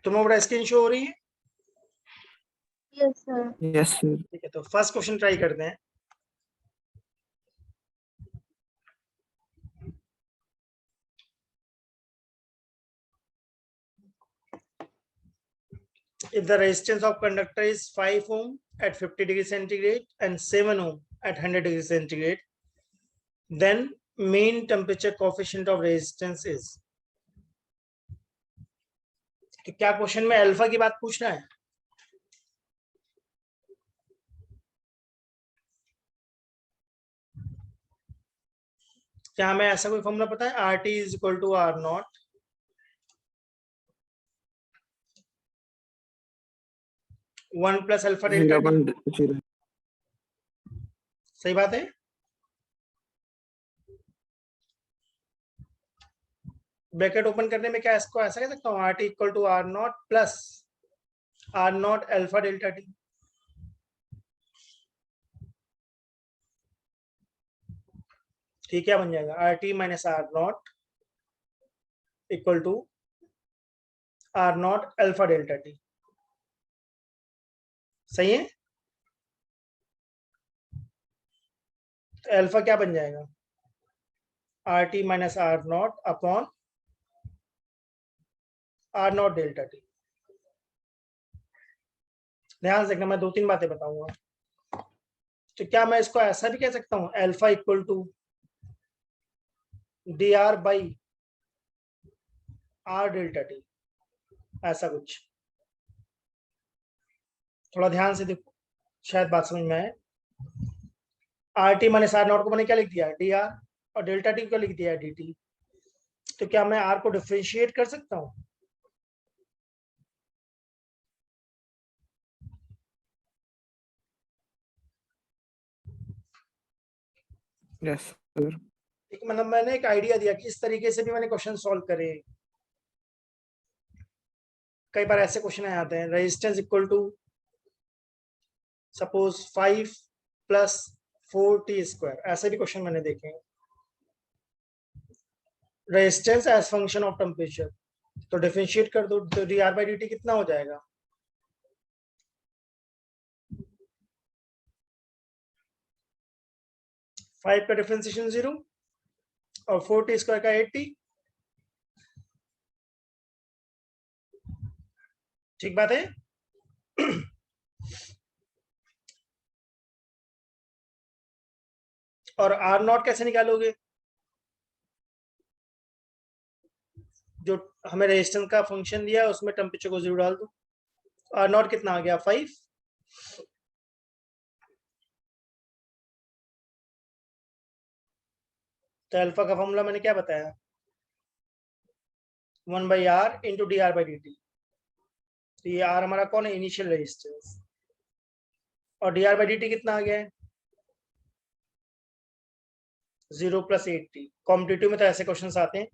तुम्हें बड़ा screen show हो रही है? Yes sir. Yes sir. ठीक है, तो फर्स्ट क्वेश्चन ट्राई करते हैं। If the resistance of conductor is 5 ohm at 50 degree centigrade and 7 ohm at 100 degree centigrade, then mean temperature coefficient of resistance is। तो क्या क्वेश्चन में अल्फा की बात पूछना है? क्या हमें ऐसा कोई फॉर्मूला पता है? R T is equal to R naught 1 plus alpha delta T. 0.0। सही बात है। ब्रैकेट ओपन करने में क्या इसको ऐसा कह सकता हूँ? R T equal to R naught plus R naught alpha delta T. ठीक, क्या बन जाएगा? R T minus R naught equal to R naught alpha delta T. सही है। तो अल्फा क्या बन जाएगा? R T minus R naught upon R naught delta T. ध्यान से देखना, मैं 2-3 बातें बताऊंगा। तो क्या मैं इसको ऐसा भी कह सकता हूँ? Alpha equal to D R by R delta T, ऐसा कुछ। थोड़ा ध्यान से देखो, शायद बात समझ में आए। R T minus R naught को मैंने क्या लिख दिया? डी आर, और डेल्टा टी को लिख दिया डी टी। तो क्या मैं आर को डिफरेंशिएट कर सकता हूँ? Yes sir. एक मतलब मैंने एक आइडिया दिया कि इस तरीके से भी मैंने क्वेश्चन सॉल्व करे। कई बार ऐसे क्वेश्चन आ जाते हैं, resistance equal to suppose 5 plus 4t square, ऐसे भी क्वेश्चन मैंने देखे हैं। Resistance as function of temperature, तो डिफरेंशिएट कर दो, तो D R by D T कितना हो जाएगा? फाइव का डिफरेंशिएशन 0 और 4t स्क्वायर का 8t। ठीक बात है। और आर नॉट कैसे निकालोगे? जो हमें रेजिस्टेंस का फंक्शन दिया है उसमें टेम्परेचर को 0 डाल दो। आर नॉट कितना आ गया? 5। तो अल्फा का फॉर्मूला मैंने क्या बताया? 1 by R into D R by D T. तो ये आर हमारा कौन है? Initial resistance. और D R by D T कितना आ गया है? 0 प्लस 8t। कॉम्पिटिटिव में तो ऐसे क्वेश्चंस आते हैं।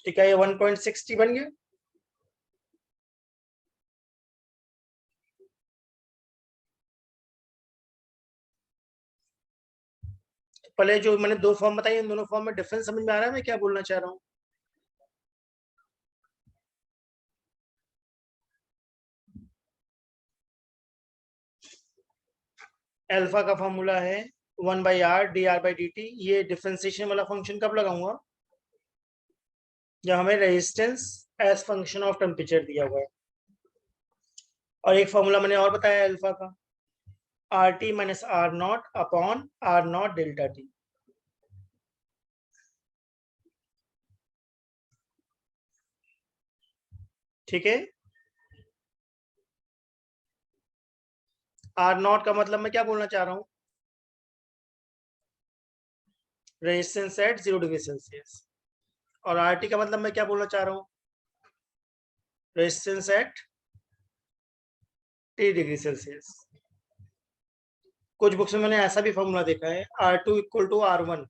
ठीक है, ये 1.6t बन गया। पहले जो मैंने 2 फॉर्म बताई, इन दोनों फॉर्म में डिफरेंस समझ में आ रहा है मैं क्या बोलना चाह रहा हूँ? अल्फा का फॉर्मूला है 1 by R D R by D T. ये डिफरेंशिएशन वाला फंक्शन कब लगाऊंगा? जब हमें resistance as function of temperature दिया हुआ है। और एक फॉर्मूला मैंने और बताया अल्फा का, R T minus R naught upon R naught delta T. ठीक है। आर नॉट का मतलब मैं क्या बोलना चाह रहा हूँ? Resistance at 0 degree Celsius. और आर टी का मतलब मैं क्या बोलना चाह रहा हूँ? Resistance at T degree Celsius. कुछ बुक्स में मैंने ऐसा भी फॉर्मूला देखा है, R two equal to R one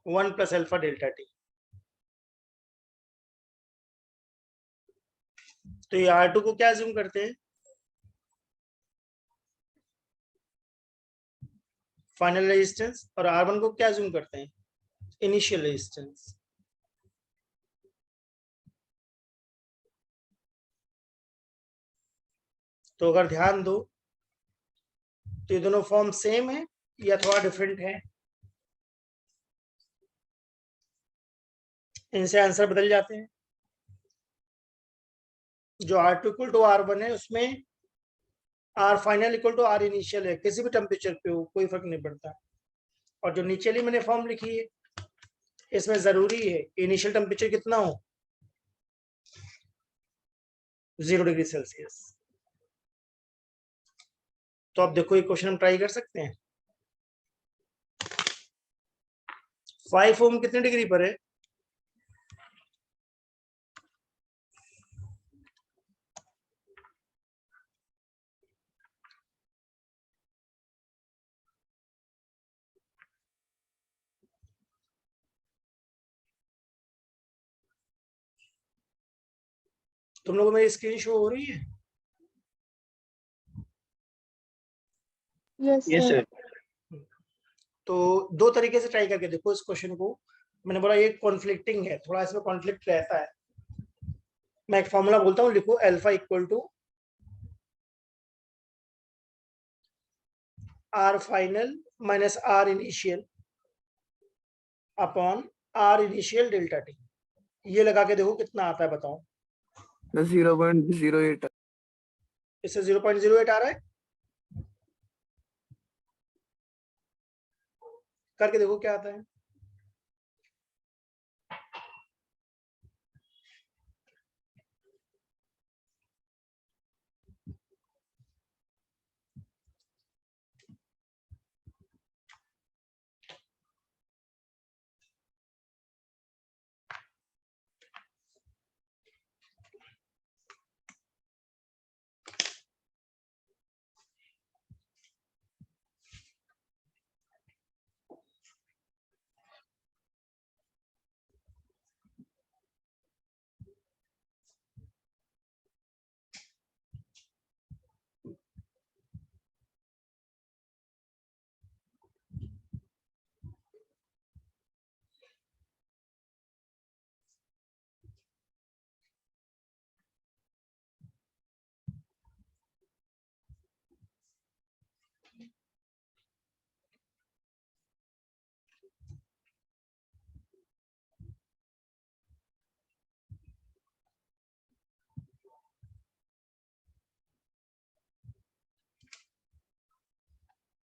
1 plus alpha delta T. तो ये आर टू को क्या अज्यूम करते हैं? Final resistance. और आर वन को क्या अज्यूम करते हैं? Initial resistance. तो अगर ध्यान दो तो ये दोनों फॉर्म सेम है या थोड़ा डिफरेंट है, इनसे आंसर बदल जाते हैं। जो R2 इक्वल टू R1 है उसमें R final equal to R initial है, किसी भी टेम्परेचर पे हो कोई फर्क नहीं पड़ता। और जो नीचे वाली मैंने फॉर्म लिखी है इसमें जरूरी है इनिशियल टेम्परेचर कितना हो, 0 डिग्री सेल्सियस। तो आप देखो ये क्वेश्चन हम ट्राई कर सकते हैं। 5 ओम कितने डिग्री पर है? तुम लोगों को मेरी स्क्रीन शो हो रही है? Yes, Yes, sir. sir. तो दो तरीके से ट्राई करके देखो इस क्वेश्चन को। मैंने बोला ये कॉन्फ्लिक्टिंग है, थोड़ा इसमें कॉन्फ्लिक्ट रहता है। मैं एक फॉर्मूला बोलता हूँ, लिखो alpha equal to R final minus R initial upon R initial delta T. ये लगा के देखो कितना आता है, बताओ। 0.08 इससे 0.08 आ रहा है, करके देखो क्या आता है।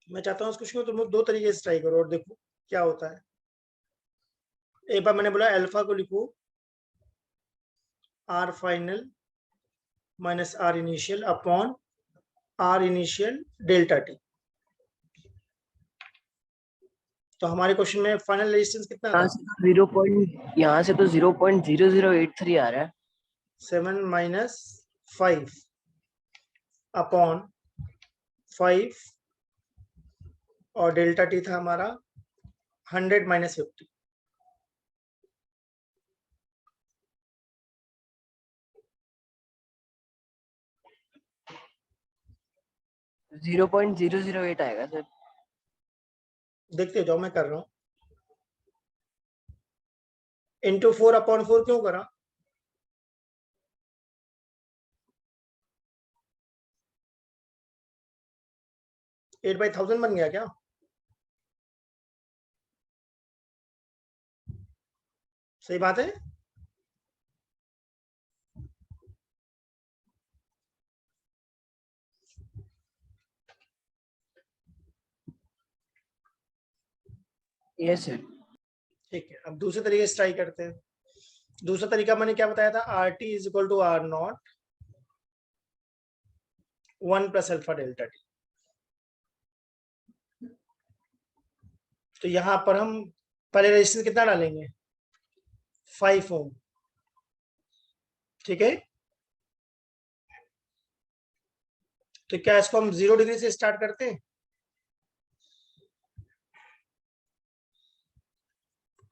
मैं चाहता हूँ इस क्वेश्चन को तुम लोग दो तरीके से ट्राई करो और देखो क्या होता है। एक बार मैंने बोला अल्फा को लिखो R final minus R initial upon R initial delta T. तो हमारे क्वेश्चन में फाइनल रेजिस्टेंस कितना था? यहाँ से तो 0.0083 आ रहा है। 7 माइनस 5 अपॉन 5 और डेल्टा टी था हमारा 100 माइनस 50। जीरो 0.008 आएगा सर। देखते जाओ, मैं कर रहा हूँ। इंटू 4 अपॉन 4 क्यों करा? 8/1000 बन गया क्या? सही बात है। Yes sir. ठीक है, अब दूसरे तरीके से ट्राई करते हैं। दूसरा तरीका मैंने क्या बताया था? R T is equal to R naught 1 plus alpha delta T. तो यहां पर हम पहले रेजिस्टेंस कितना डालेंगे? 5 ओम। ठीक है, तो क्या इसको हम 0 डिग्री से स्टार्ट करते हैं?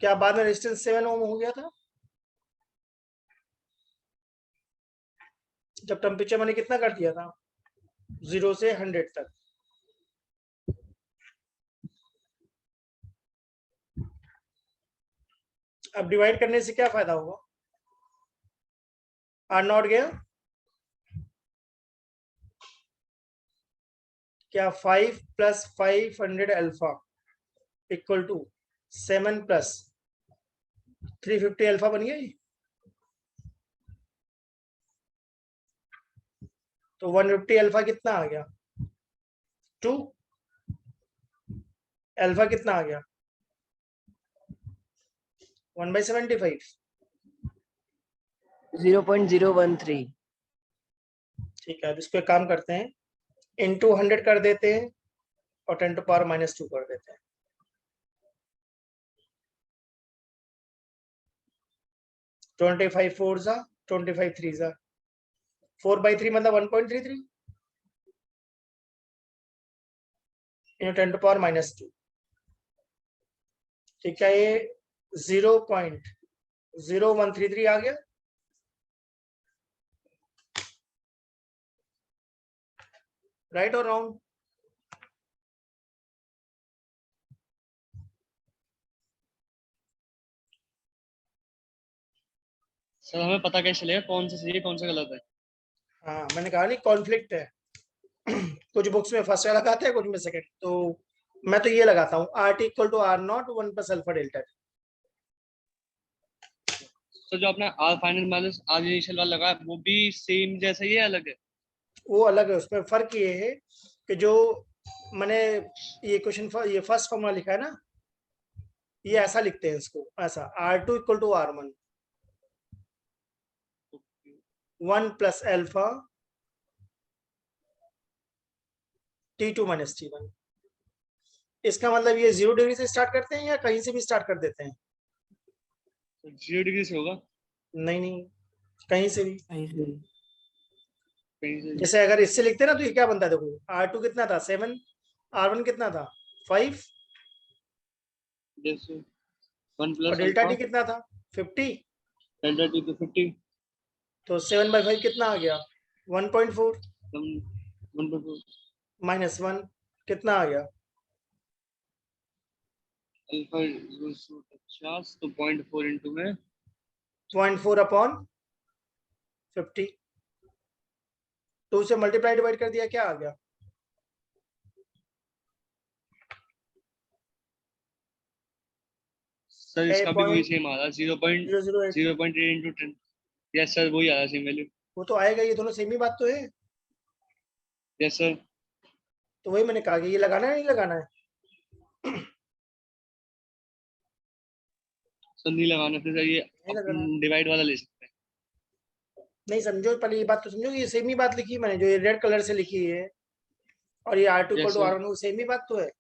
क्या बाद में रेजिस्टेंस 7 ओम हो गया था जब टेम्परेचर मैंने कितना कर दिया था? 0 से 100 तक। अब डिवाइड करने से क्या फायदा होगा? आर नॉट गया, क्या 5 + 500 अल्फा इक्वल टू 7 + 350 अल्फा बन गया ये? तो 150 अल्फा कितना आ गया? 2 अल्फा कितना आ गया? 1/75। 0.013। ठीक है, अब इसको एक काम करते हैं, इंटू 100 कर देते हैं और 10⁻⁻2 कर देते हैं। ट्वेंटी 25 4 जा 25 3 जा 4/3 मतलब 1.33 इन 10⁻⁻2। ठीक है, ये 0.0133 आ गया। राइट और रॉन्ग? सर हमें पता कैसे चलेगा कौन सा सही है कौन सा गलत है? हाँ, मैंने कहा नहीं कॉन्फ्लिक्ट है। कुछ बुक्स में फर्स्ट लगाते हैं, कुछ में सेकंड। तो मैं तो ये लगाता हूँ RT = R0 1 + अल्फा डेल्टा। तो जो अपना R final minus R initial वाला लगा है वो भी सेम जैसा ही है अलग है? वो अलग है, उसमें फर्क ये है कि जो मैंने ये क्वेश्चन ये फर्स्ट फॉर्मूला लिखा है ना, ये ऐसा लिखते हैं इसको, ऐसा R2 = R1 1 + alpha T2 - T1। इसका मतलब ये 0 डिग्री से स्टार्ट करते हैं या कहीं से भी स्टार्ट कर देते हैं? तो 0 डिग्री से होगा? नहीं नहीं, कहीं से भी। कहीं से? जैसे अगर इससे लिखते हैं ना, तो ये क्या बनता है? देखो, R2 कितना था 7, R1 कितना था 5 जैसे 1 और + डेल्टा अल्फा T कितना था 50। डेल्टा टी तो 50 तो 7/5 कितना आ गया 1.4 1/4 -1 कितना आ गया? अल्फा 50 तो 0.4 इंटू में 0.4/50। 2 से मल्टीप्लाई डिवाइड कर दिया, क्या आ गया? सर इसका भी वही सेम आ रहा 0.008। 0.8 इंटू 10। यस सर वही आ रहा सेम वैल्यू। वो तो आएगा, ये दोनों सेम ही बात तो है। Yes sir. तो वही मैंने कहा कि ये लगाना है नहीं लगाना है। सर नहीं लगाना फिर ये नहीं लगाना। डिवाइड वाला ले सकते हैं। नहीं समझो, पहले ये बात तो समझो कि ये सेम ही बात लिखी है मैंने, जो ये रेड कलर से लिखी है और ये R2 yes = sir. R1 same ही बात तो है।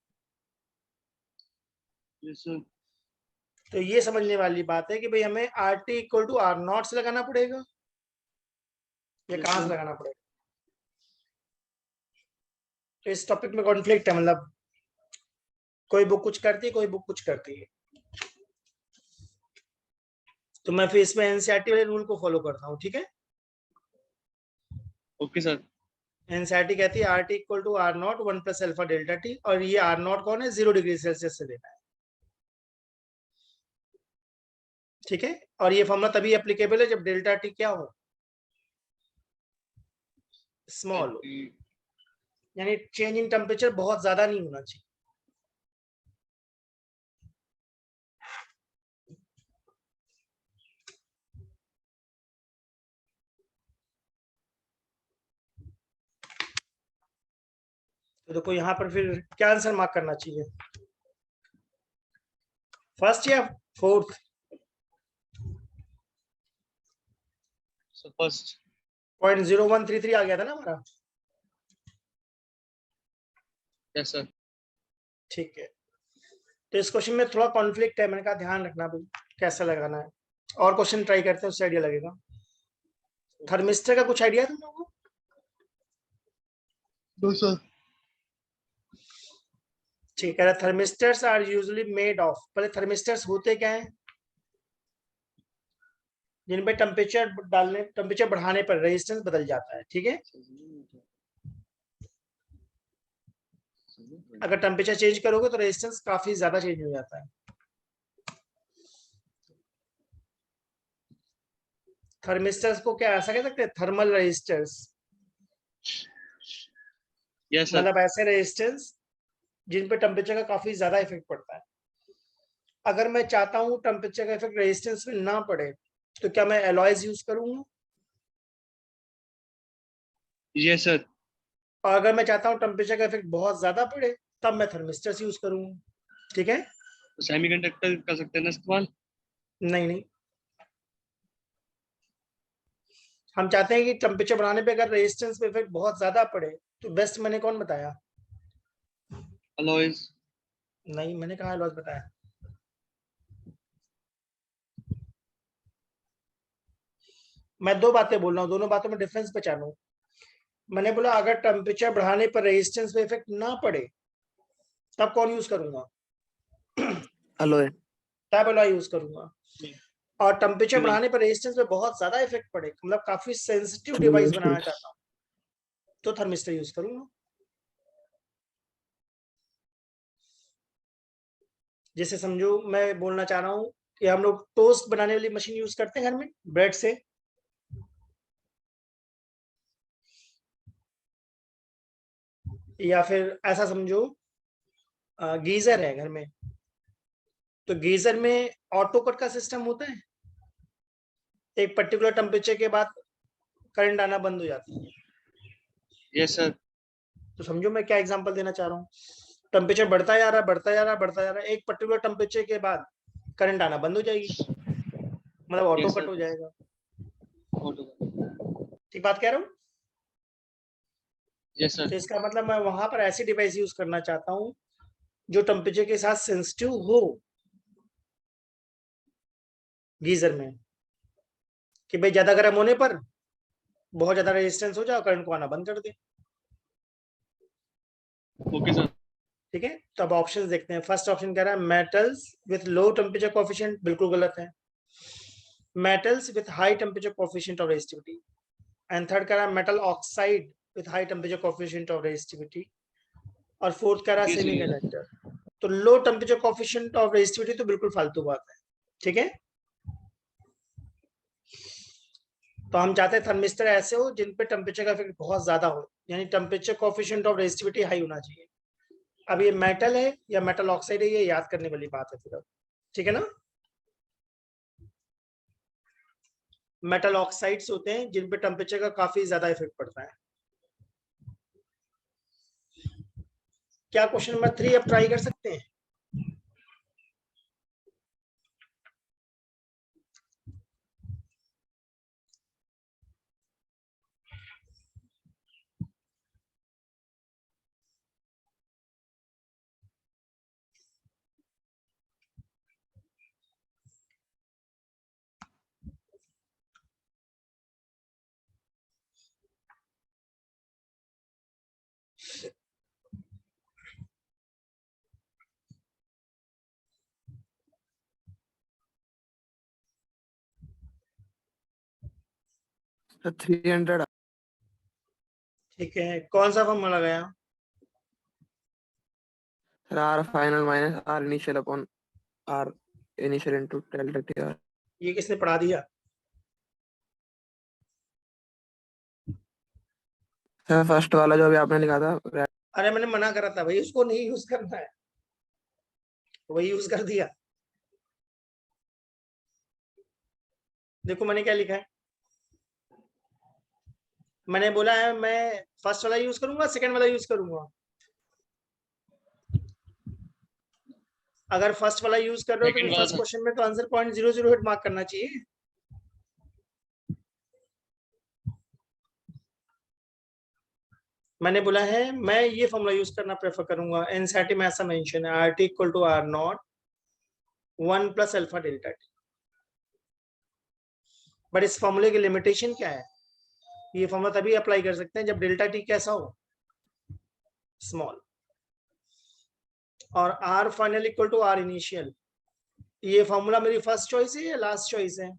Yes sir. तो ये समझने वाली बात है कि भाई हमें RT = R0 से लगाना पड़ेगा या Yes, कहाँ sir. से लगाना पड़ेगा? तो इस टॉपिक में कॉन्फ्लिक्ट है, मतलब कोई बुक कुछ करती है, कोई बुक कुछ करती है। तो मैं फिर इसमें एनसीईआरटी वाले रूल को फॉलो करता हूँ, ठीक है। Okay sir. एनसीईआरटी कहती है RT = R0 1 + alpha delta T, और ये R0 कौन है? 0 डिग्री सेल्सियस से देना है, ठीक है। और ये फॉर्मूला तभी एप्लीकेबल है जब डेल्टा T क्या हो? स्मॉल हो, यानी चेंज इन टेम्परेचर बहुत ज्यादा नहीं होना चाहिए। तो देखो यहाँ पर फिर क्या आंसर मार्क करना चाहिए, फर्स्ट या फोर्थ? Sir first. 0.0133 आ गया था ना हमारा। Yes sir. ठीक है, तो इस क्वेश्चन में थोड़ा कॉन्फ्लिक्ट है, मैंने कहा ध्यान रखना भाई कैसा लगाना है। और क्वेश्चन ट्राई करते हैं, उससे आइडिया लगेगा। थर्मिस्टर का कुछ आइडिया है तुम लोगों को? No sir. ठीक है, thermistors are usually made of, पहले थर्मिस्टर्स होते क्या हैं? जिन पे टेम्परेचर बढ़ाने पर रेजिस्टेंस बदल जाता है, ठीक है। अगर टेम्परेचर चेंज करोगे तो रेजिस्टेंस काफी ज्यादा चेंज हो जाता है। थर्मिस्टर्स को क्या ऐसा कह सकते हैं? Thermal resistors. यस सर, मतलब ऐसे रेजिस्टेंस जिन पे टेम्परेचर का काफी ज्यादा इफेक्ट पड़ता है। अगर मैं चाहता हूँ टेम्परेचर का इफेक्ट रेजिस्टेंस में ना पड़े तो क्या मैं एलॉयज यूज करूंगा? यस सर, और अगर मैं चाहता हूँ टेम्परेचर का इफेक्ट बहुत ज्यादा पड़े तब मैं थर्मिस्टर्स यूज करूंगा। ठीक है? सेमीकंडक्टर कर सकते हैं ना इस्तेमाल? नहीं नहीं, हम चाहते हैं कि टेम्परेचर बढ़ाने पे अगर रेजिस्टेंस पे इफेक्ट बहुत ज्यादा पड़े तो बेस्ट मैंने कौन बताया? अलॉयज। नहीं, मैंने कहा एलॉयज बताया। मैं दो बातें बोल रहा हूँ, दोनों बातों में डिफरेंस पहचानो। मैंने बोला अगर टेम्परेचर बढ़ाने पर रेजिस्टेंस पे इफेक्ट ना पड़े तब कौन यूज करूंगा? alloy, तब एलॉय यूज करूंगा। और टेम्परेचर नहीं, बढ़ाने पर रेजिस्टेंस पे बहुत ज्यादा इफेक्ट पड़े, मतलब काफी सेंसिटिव alloy डिवाइस बनाना resistance, चाहता हूँ तो थर्मिस्टर यूज करूंगा। जैसे समझो मैं बोलना चाह रहा हूँ कि हम लोग टोस्ट बनाने वाली मशीन यूज करते हैं घर में ब्रेड से, या फिर ऐसा समझो गीजर है घर में, तो गीजर में ऑटो कट का सिस्टम होता है, एक पर्टिकुलर टेम्परेचर के बाद करंट आना बंद हो जाती है। यस सर, तो समझो मैं क्या एग्जांपल देना चाह रहा हूँ, टेम्परेचर बढ़ता जा रहा है, बढ़ता जा रहा है, बढ़ता जा रहा है, एक पर्टिकुलर टेम्परेचर के बाद करंट आना बंद हो जाएगी, मतलब ऑटो यस कट सर, हो जाएगा। ऑटो। ठीक बात कह रहा हूँ? यस सर, तो इसका मतलब मैं वहां पर ऐसी डिवाइस यूज करना चाहता हूँ जो टेम्परेचर के साथ सेंसिटिव हो गीजर में, कि भाई ज्यादा गर्म होने पर बहुत ज्यादा रेजिस्टेंस हो जाए, करंट को आना बंद कर दे। ओके सर, ठीक है, तो अब ऑप्शंस देखते हैं। फर्स्ट ऑप्शन कह रहा है metals with low temperature coefficient, बिल्कुल गलत है। Metals with high temperature coefficient of resistivity, and third कह रहा है metal oxide with high temperature coefficient of resistivity, और फोर्थ कह रहा है ये सही है। सेमीकंडक्टर। तो low temperature coefficient of resistivity तो बिल्कुल फालतू बात है। ठीक है, तो हम चाहते हैं थर्मिस्टर ऐसे हो जिन पे टेम्परेचर का इफेक्ट बहुत ज्यादा हो, यानी temperature coefficient of resistivity high होना चाहिए। अब ये मेटल है या मेटल ऑक्साइड है, ये याद करने वाली बात है फिर अब। ठीक है ना? मेटल ऑक्साइड्स होते हैं जिन पे टेम्परेचर का काफी ज्यादा इफेक्ट पड़ता है। क्या क्वेश्चन नंबर 3 अब ट्राई कर सकते हैं? so 300 ठीक है, कौन सा फॉर्मूला लगाया? R final minus R initial upon R initial into delta TR. ये किसने पढ़ा दिया? सर फर्स्ट वाला जो अभी आपने लिखा था अरे मैंने मना करा था भाई, उसको नहीं यूज करना है, वही यूज कर दिया। देखो मैंने क्या लिखा है, मैंने बोला है मैं फर्स्ट वाला यूज करूंगा, सेकंड वाला यूज करूंगा। अगर फर्स्ट वाला यूज कर रहे हो तो सेकंड फिर वाला फर्स्ट सर। क्वेश्चन में तो आंसर 0.008 मार्क करना चाहिए। मैंने बोला है मैं ये फॉर्मूला यूज करना प्रेफर करूंगा, एनसीईआरटी में ऐसा मेंशन है, R T equal to R naught 1 plus alpha delta T. But इस फॉर्मूले की लिमिटेशन क्या है? ये फॉर्मूला तभी अप्लाई कर सकते हैं जब डेल्टा टी कैसा हो, स्मॉल, और R final equal to R initial. ये फॉर्मूला मेरी फर्स्ट चॉइस है या लास्ट चॉइस है?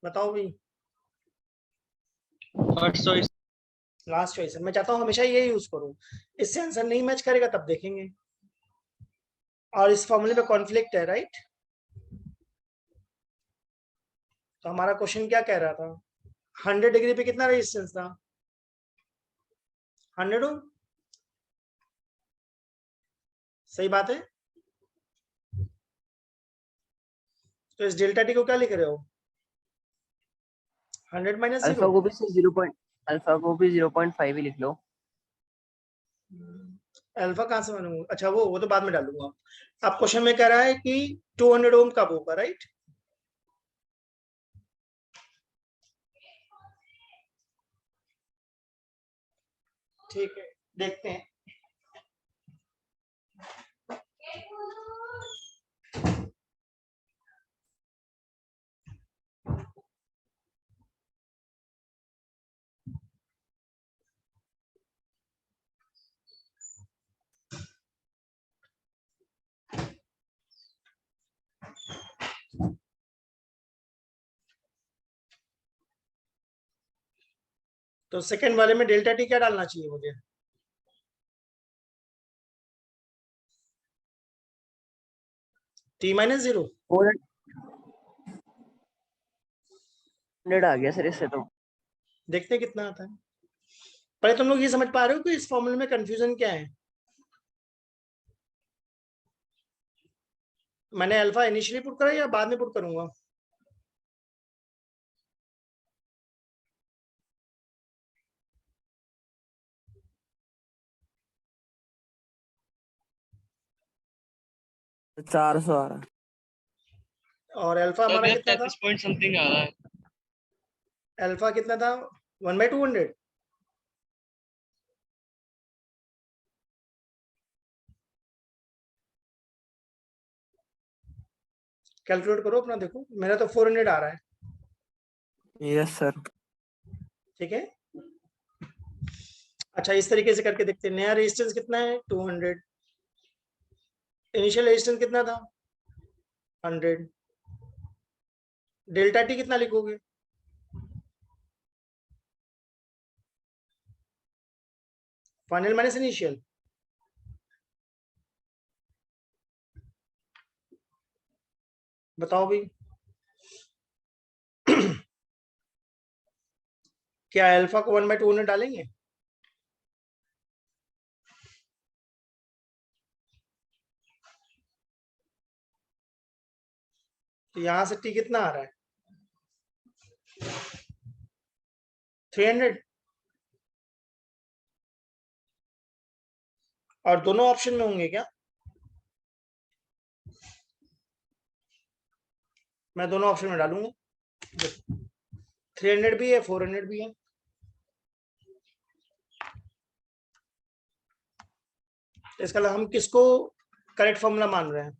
बताओ भाई। First choice. लास्ट चॉइस है, मैं चाहता हूँ हमेशा ये यूज करूँ, इससे आंसर नहीं मैच करेगा तब देखेंगे। और इस फॉर्मूले में कॉन्फ्लिक्ट है, राइट? तो हमारा क्वेश्चन क्या कह रहा था, 100 डिग्री पे कितना रेजिस्टेंस था, 100 ओम। सही बात है। तो इस डेल्टा टी को क्या लिख रहे हो, 100 माइनस अल्फा 0। को भी से 0.5 ही लिख लो। अल्फा कहाँ से बनूंगा, अच्छा वो तो बाद में डालूंगा। अब क्वेश्चन में कह रहा है कि 200 ओम कब होगा, राइट। ठीक है, देखते हैं। तो सेकंड वाले में डेल्टा टी क्या डालना चाहिए मुझे, टी माइनस 0। 400 आ गया सर इससे तो। देखते हैं कितना आता है। पहले तुम लोग ये समझ पा रहे हो कि इस फॉर्मूले में कंफ्यूजन क्या है। मैंने अल्फा इनिशियली पुट करा या बाद में पुट करूंगा, तो 400 आ रहा है। और अल्फा तो हमारा मेरा कितना था, 33 पॉइंट समथिंग आ रहा है। अल्फा कितना था, 1/200। कैलकुलेट करो अपना, देखो मेरा तो 400 आ रहा है। Yes sir. ठीक है, अच्छा इस तरीके से करके देखते हैं। नया रेजिस्टेंस कितना है, 200। इनिशियल रेजिस्टेंस कितना था, 100। डेल्टा टी कितना लिखोगे, फाइनल माइनस इनिशियल। बताओ भाई। क्या अल्फा को 1/200 डालेंगे, तो यहां से टी कितना आ रहा है, 300। और दोनों ऑप्शन में होंगे क्या, मैं दोनों ऑप्शन में डालूंगा। 300 भी है, 400 भी है। इसका मतलब हम किसको करेक्ट फॉर्मूला मान रहे हैं,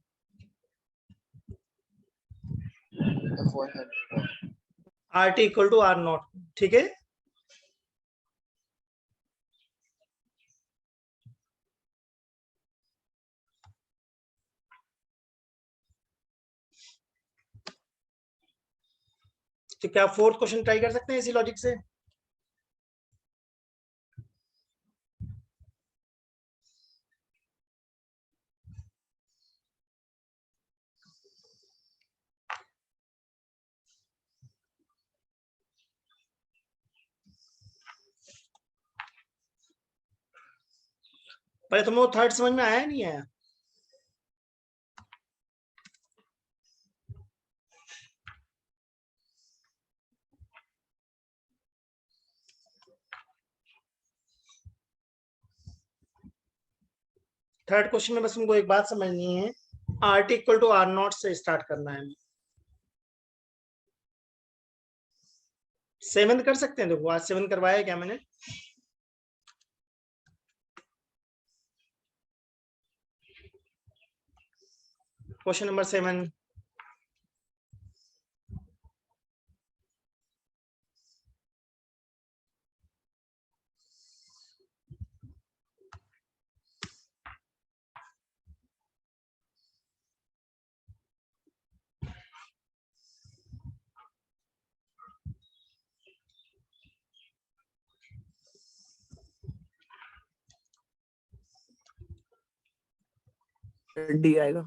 R T equal to R naught. ठीक है, तो क्या फोर्थ क्वेश्चन ट्राई कर सकते हैं इसी लॉजिक से। पहले तुम लोग थर्ड समझ में आया नहीं आया, थर्ड क्वेश्चन में बस तुमको एक बात समझनी है, R T equal to R naught से स्टार्ट करना है। सेवन कर सकते हैं, देखो आज 7 करवाया है क्या मैंने। क्वेश्चन नंबर 7, डी आएगा।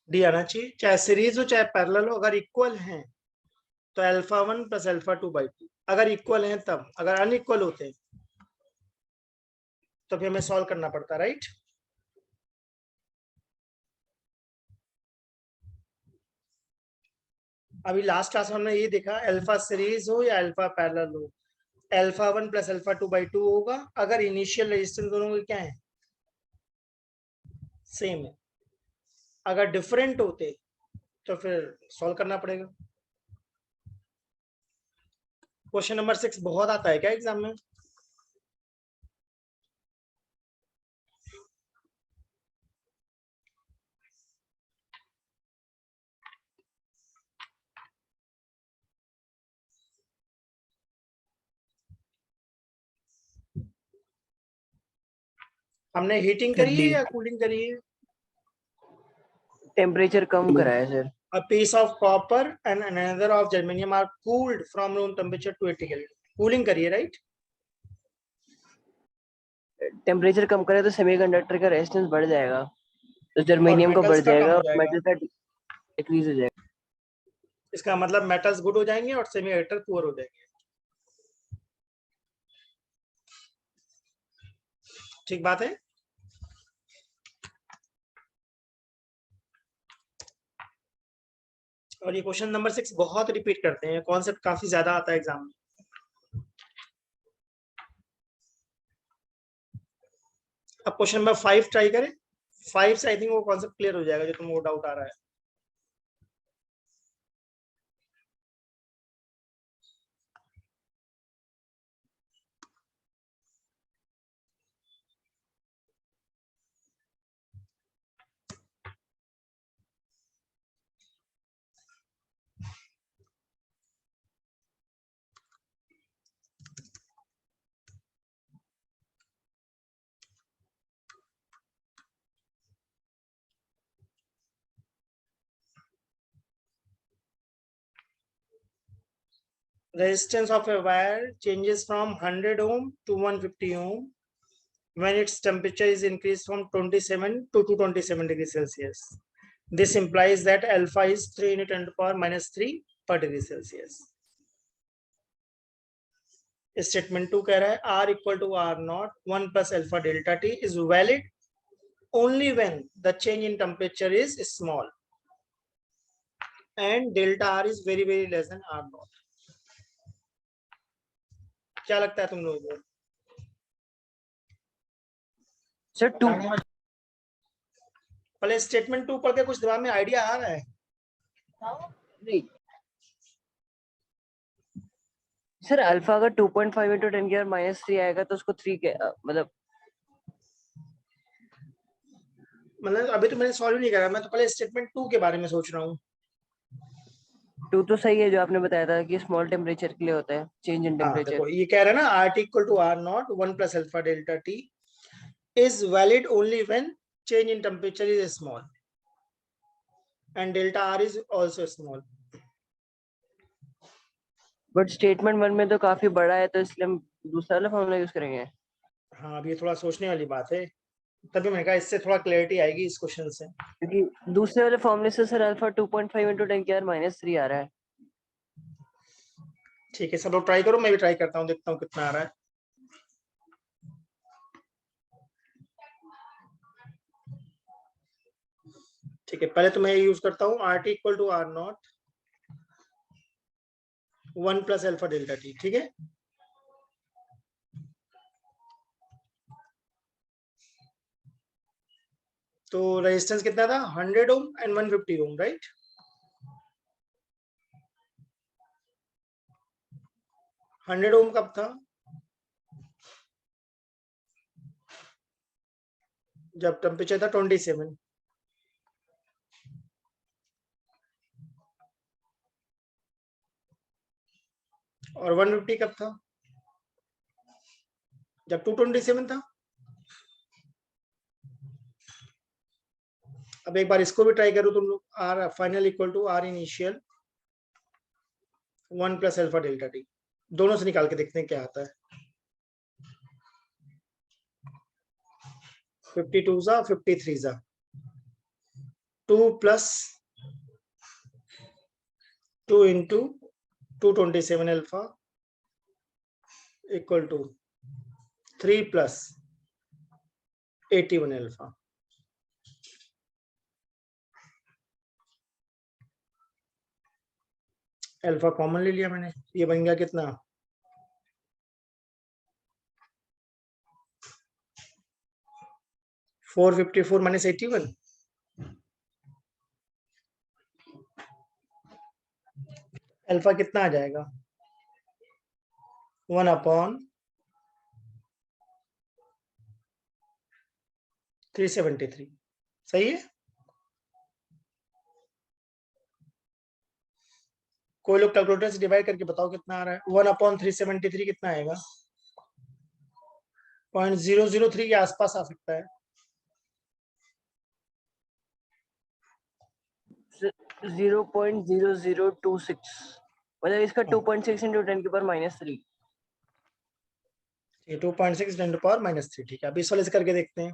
डी आना चाहिए, चाहे सीरीज हो चाहे पैरेलल हो, अगर इक्वल हैं तो अल्फा 1 प्लस अल्फा 2 बाई 2 अगर इक्वल है तब, अगर अनइक्वल होते तो फिर हमें सॉल्व करना पड़ता, राइट। अभी लास्ट क्लास में हमने ये देखा अल्फा सीरीज हो या अल्फा पैरेलल हो, अल्फा 1 प्लस अल्फा 2 बाई 2 होगा अगर इनिशियल रेजिस्टेंस दोनों के क्या है, सेम है। अगर डिफरेंट होते तो फिर सॉल्व करना पड़ेगा। क्वेश्चन नंबर 6 बहुत आता है क्या एग्जाम में? हमने हीटिंग करी है या कूलिंग करी है? टेम्परेचर कम करा है sir. A piece of copper and another of germanium are cooled from room temperature to 80 Kelvin. Cooling करी है, राइट। टेम्परेचर कम करे तो सेमीकंडक्टर का रेजिस्टेंस बढ़ जाएगा, तो जर्मेनियम का बढ़ जाएगा और मेटल का डिक्रीज हो जाएगा। इसका मतलब मेटल्स गुड हो जाएंगे और सेमीकंडक्टर पुअर हो जाएंगे। ठीक बात है। और ये क्वेश्चन नंबर 6 बहुत रिपीट करते हैं, कॉन्सेप्ट काफी ज्यादा आता है एग्जाम में। अब क्वेश्चन नंबर 5 ट्राई करें। 5 से आई थिंक वो कॉन्सेप्ट क्लियर हो जाएगा जो तुमको डाउट आ रहा है। Resistance of a wire changes from 100 ohm to 150 ohm when its temperature is increased from 27 to 227 degrees Celsius. This implies that alpha is 3 × 10⁻³ per degree Celsius. Statement 2 कह रहा है R equal to R0 1 plus alpha delta T is valid only when the change in temperature is small and delta R is very less than R0. क्या लगता है तुम लोगों को? Sir 2 पहले स्टेटमेंट 2 पढ़ के कुछ दिमाग में आइडिया आ रहा है? नहीं सर, अल्फा अगर 2.5 × 10⁻³ आएगा तो उसको 3 के मतलब अभी तो मैंने सॉल्व नहीं करा, मैं तो पहले स्टेटमेंट 2 के बारे में सोच रहा हूँ। 2 तो सही है जो आपने बताया था कि स्मॉल टेम्परेचर के लिए होता है चेंज इन टेम्परेचर। देखो ये कह रहा है ना RT equal to R0 1 plus alpha delta T is valid only when change in temperature is small and delta R is also small. But statement 1 में तो काफी बड़ा है तो इसलिए हम दूसरा वाला फॉर्मूला यूज करेंगे। हाँ, अब ये थोड़ा सोचने वाली बात है, तभी मैंने कहा इससे थोड़ा क्लैरिटी आएगी इस क्वेश्चन से, क्योंकि दूसरे वाले फॉर्मूले से सर अल्फा 2.5 × 10⁻³ आ रहा है। ठीक है, सब लोग ट्राई करो, मैं भी ट्राई करता हूँ, देखता हूँ कितना आ रहा है। ठीक है, पहले तो मैं यूज करता हूँ RT equal to R0 1 plus alpha delta T। ठीक है, तो रेजिस्टेंस कितना था? 100 ohm and 150 ohm, right. Hundred ohm कब था? जब टेम्परेचर था 27। और 150 कब था? जब 227 था। अब एक बार इसको भी ट्राई करो तुम लोग। R final equal to R initial 1 plus alpha delta T, दोनों से निकाल के देखते हैं क्या आता है। 52 जा 53 जा 2 plus 2 into 227 alpha equal to 3 plus 81 alpha. Alpha common ले लिया मैंने, ये बन गया कितना 454 माइनस 81। अल्फा कितना आ जाएगा 1/373। सही है। कोई लोग कैलकुलेटर से डिवाइड करके बताओ कितना आ रहा है। 1/373 कितना आएगा 0.003 के आसपास आ सकता है। 0.0026 मतलब इसका 2.6 into 10 की पावर -3। 2.6 10 to power -3। ठीक है, अब इस वाले से करके देखते हैं।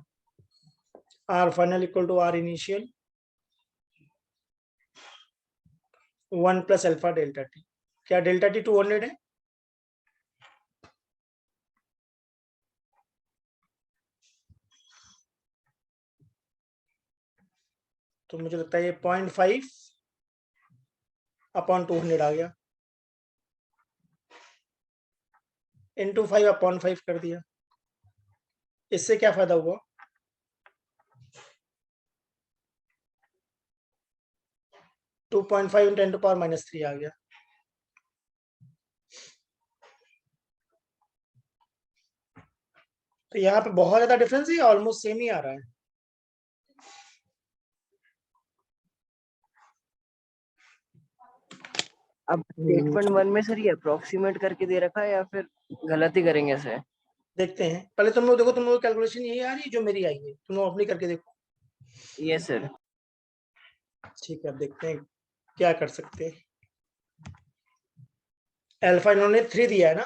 R final equal to R initial 1 plus alpha delta T. क्या डेल्टा टी 200 है? तो मुझे लगता है ये 0.5/200 आ गया, इंटू 5/5 कर दिया। इससे क्या फायदा हुआ 2.5 10 to power -3 आ गया। तो यहाँ पे बहुत ज्यादा डिफरेंस है, ऑलमोस्ट सेम ही आ रहा है। अब स्टेटमेंट 1 में सर ये अप्रोक्सीमेट करके दे रखा है या फिर गलत ही करेंगे इसे? देखते हैं, पहले तुम लोग देखो, तुम लोग कैलकुलेशन यही आ रही है जो मेरी आई है, तुम लोग अपनी करके देखो। Yes sir. ठीक है, अब देखते हैं क्या कर सकते हैं। अल्फा इन्होंने 3 दिया है ना,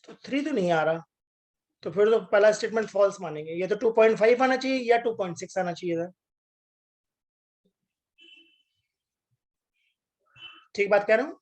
तो 3 तो नहीं आ रहा, तो फिर तो पहला स्टेटमेंट फॉल्स मानेंगे। ये तो 2.5 आना चाहिए या 2.6 आना चाहिए था। ठीक बात कह रहा हूँ।